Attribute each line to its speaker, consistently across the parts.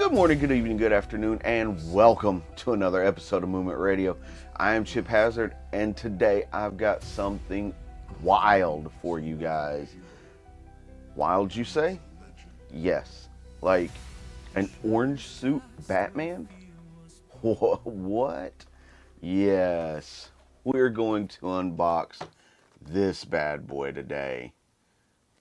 Speaker 1: Good morning, good evening, good afternoon, and welcome to another episode of Movement Radio. I am Chip Hazard, and today I've got something wild for you guys. Wild, you say? Yes. Like an orange suit Batman? What? Yes. We're going to unbox this bad boy today.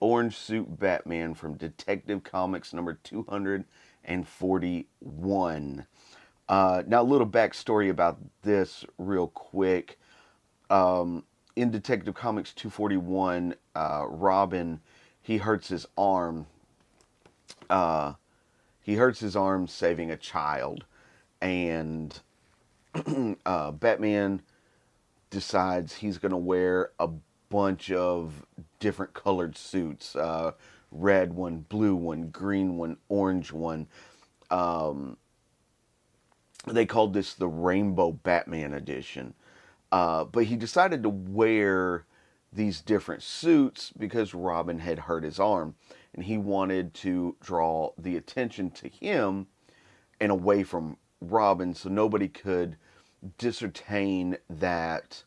Speaker 1: Orange Suit Batman from Detective Comics number 241. Now, a little backstory about this, real quick. In Detective Comics 241, Robin, he hurts his arm. He hurts his arm saving a child, and Batman decides he's going to wear a bunch of different colored suits, red one, blue one, green one, orange one. They called this the Rainbow Batman edition. But he decided to wear these different suits because Robin had hurt his arm, and he wanted to draw the attention to him and away from Robin so nobody could discertain that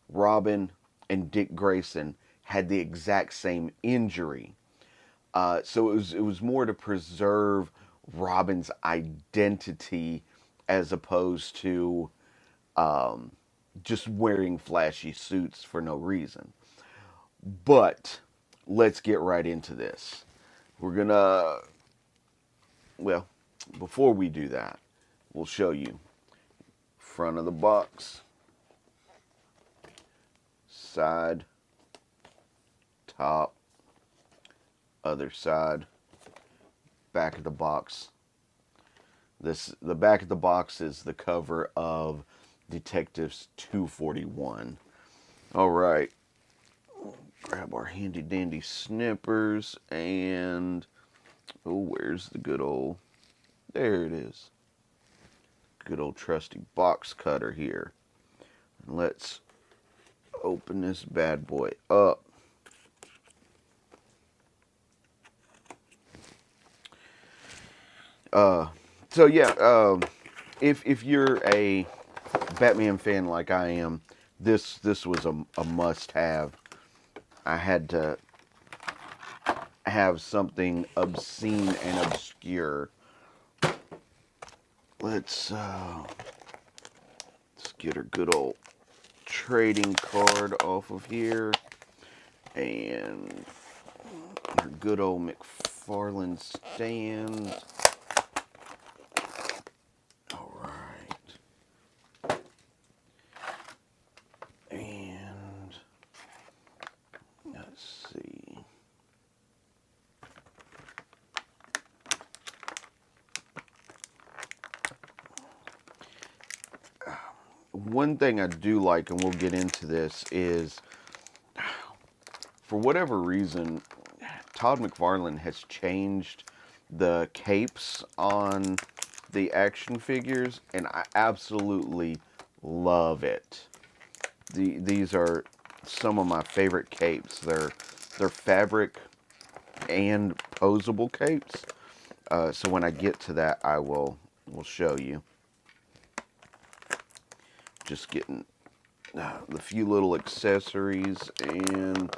Speaker 1: Robin and Dick Grayson had the exact same injury. So it was more to preserve Robin's identity as opposed to just wearing flashy suits for no reason. But let's get right into this. We're gonna, well, before we do that, we'll show you front of the box, side, top, other side, back of the box. The back of the box is the cover of Detectives 241. All right, grab our handy dandy snippers and where's the good old? There it is. Good old trusty box cutter here. Let's open this bad boy up. So yeah, if you're a Batman fan like I am, this was a must-have. I had to have something obscene and obscure. Let's get our good old trading card off of here, and our good old McFarlane stand. All right, and let's see. One thing I do like, and we'll get into this, is for whatever reason, Todd McFarlane has changed the capes on the action figures, and I absolutely love it. These are some of my favorite capes. They're fabric and posable capes. So when I get to that, I will show you. Just getting the few little accessories and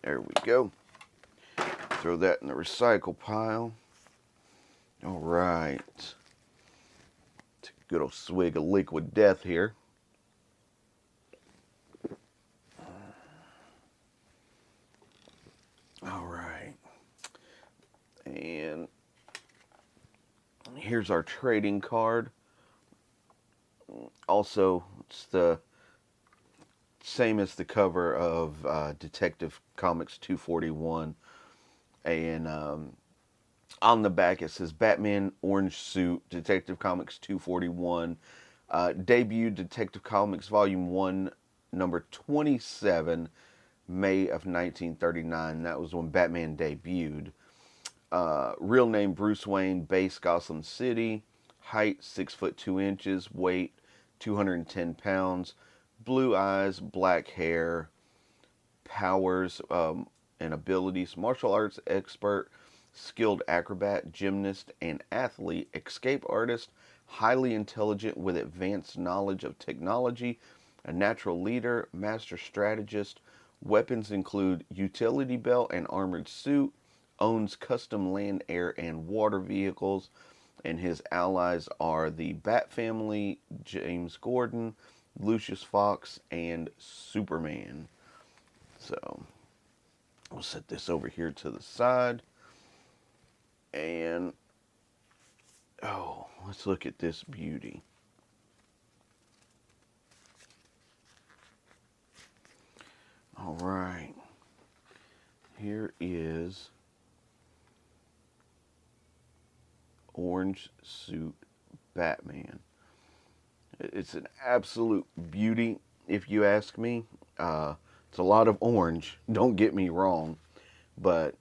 Speaker 1: there we go. Throw that in the recycle pile. All right. Take a good old swig of liquid death here. All right. And here's our trading card. Also, it's the same as the cover of Detective Comics 241. And on the back it says Batman Orange Suit, Detective Comics 241. Debut Detective Comics Volume 1, number 27, May of 1939. That was when Batman debuted. Real name Bruce Wayne, base Gotham City, height 6 foot 2 inches, weight 210 pounds, blue eyes, black hair, powers and abilities: martial arts expert, skilled acrobat, gymnast, and athlete, escape artist, highly intelligent with advanced knowledge of technology, a natural leader, master strategist. Weapons include utility belt and armored suit, owns custom land, air, and water vehicles, and his allies are the Bat Family, James Gordon, Lucius Fox, and Superman. So we'll set this over here to the side. And oh, let's look at this beauty. All right. Here is Orange Suit Batman. It's an absolute beauty, if you ask me. It's a lot of orange, don't get me wrong, but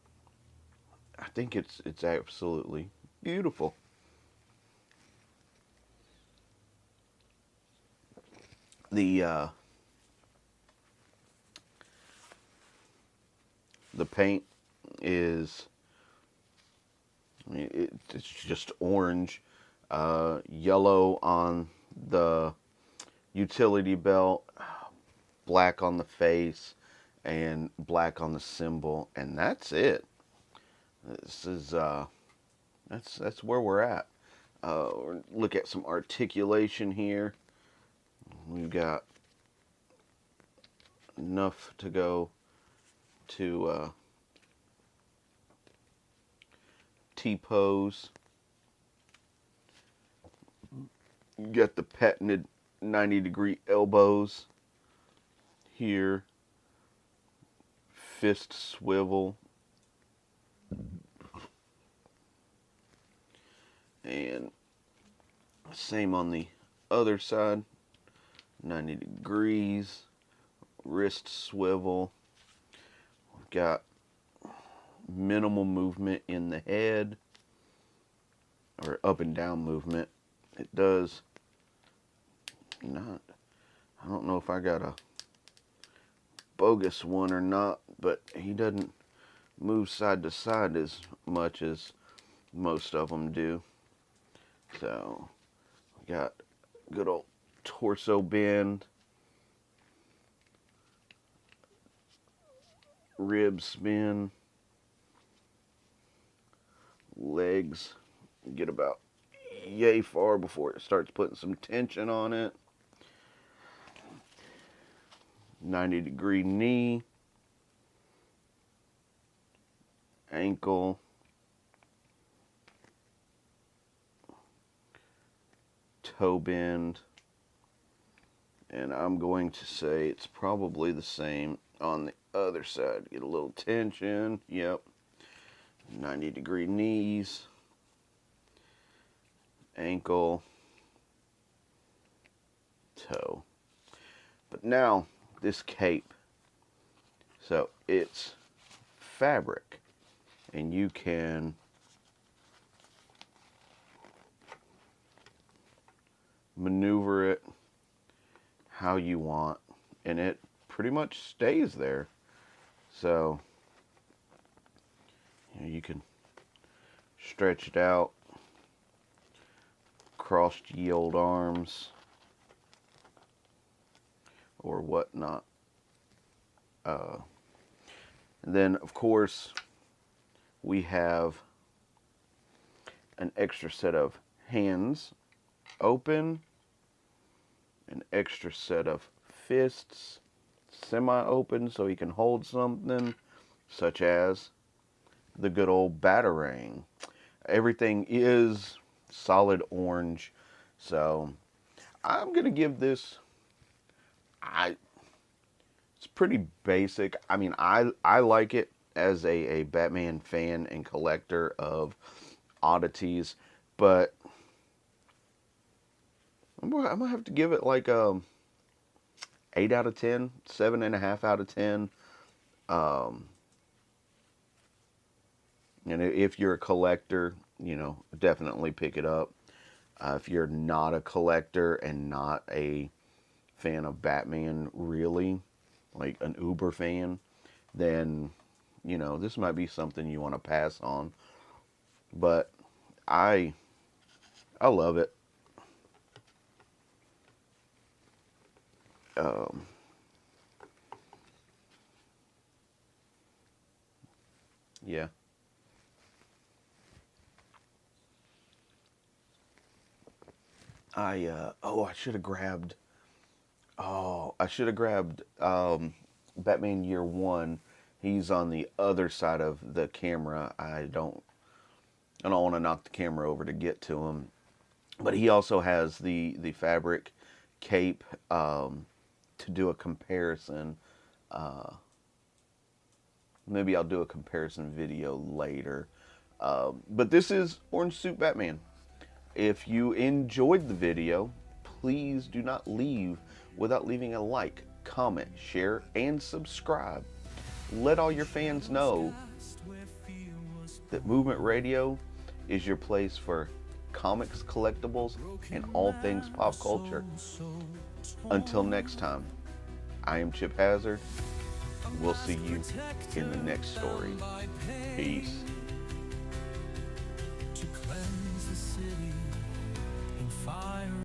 Speaker 1: I think it's absolutely beautiful. The the paint is, I mean, it's just orange, yellow on the utility belt, black on the face, and black on the symbol, and that's it. This is that's where we're at. Look at some articulation here. We've got enough to go to T-pose. You got the patented 90-degree elbows here. Fist swivel. And same on the other side. 90 degrees. Wrist swivel. We've got minimal movement in the head, or up and down movement. It does not, I don't know if I got a bogus one or not, but he doesn't move side to side as much as most of them do. So we got good old torso bend, rib spin, legs get about yay far before it starts putting some tension on it. 90-degree knee, ankle, toe bend, and I'm going to say it's probably the same on the other side. Get a little tension. Yep. 90-degree knees, ankle, toe. But now this cape. So it's fabric, and you can maneuver it how you want, and it pretty much stays there. So you can stretch it out, crossed ye old arms, or whatnot. And then, of course, we have an extra set of hands open, an extra set of fists semi-open so he can hold something, such as the good old batarang. Everything is solid orange, so I'm gonna give this, it's pretty basic. I mean, I like it as a Batman fan and collector of oddities, but I'm gonna have to give it like 8 out of 10, 7.5 out of 10. And if you're a collector, definitely pick it up. If you're not a collector and not a fan of Batman, really, like an uber fan, then, you know, this might be something you want to pass on. But I I love it. Um, yeah. I should have grabbed. Oh, I should have grabbed Batman Year One. He's on the other side of the camera. I don't want to knock the camera over to get to him. But he also has the fabric cape, to do a comparison. Uh, Maybe I'll do a comparison video later. But this is Orange Suit Batman. If you enjoyed the video, please do not leave without leaving a like, comment, share, and subscribe. Let all your fans know that Movement Radio is your place for comics, collectibles, and all things pop culture. Until next time, I am Chip Hazard. We'll see you in the next story. Peace.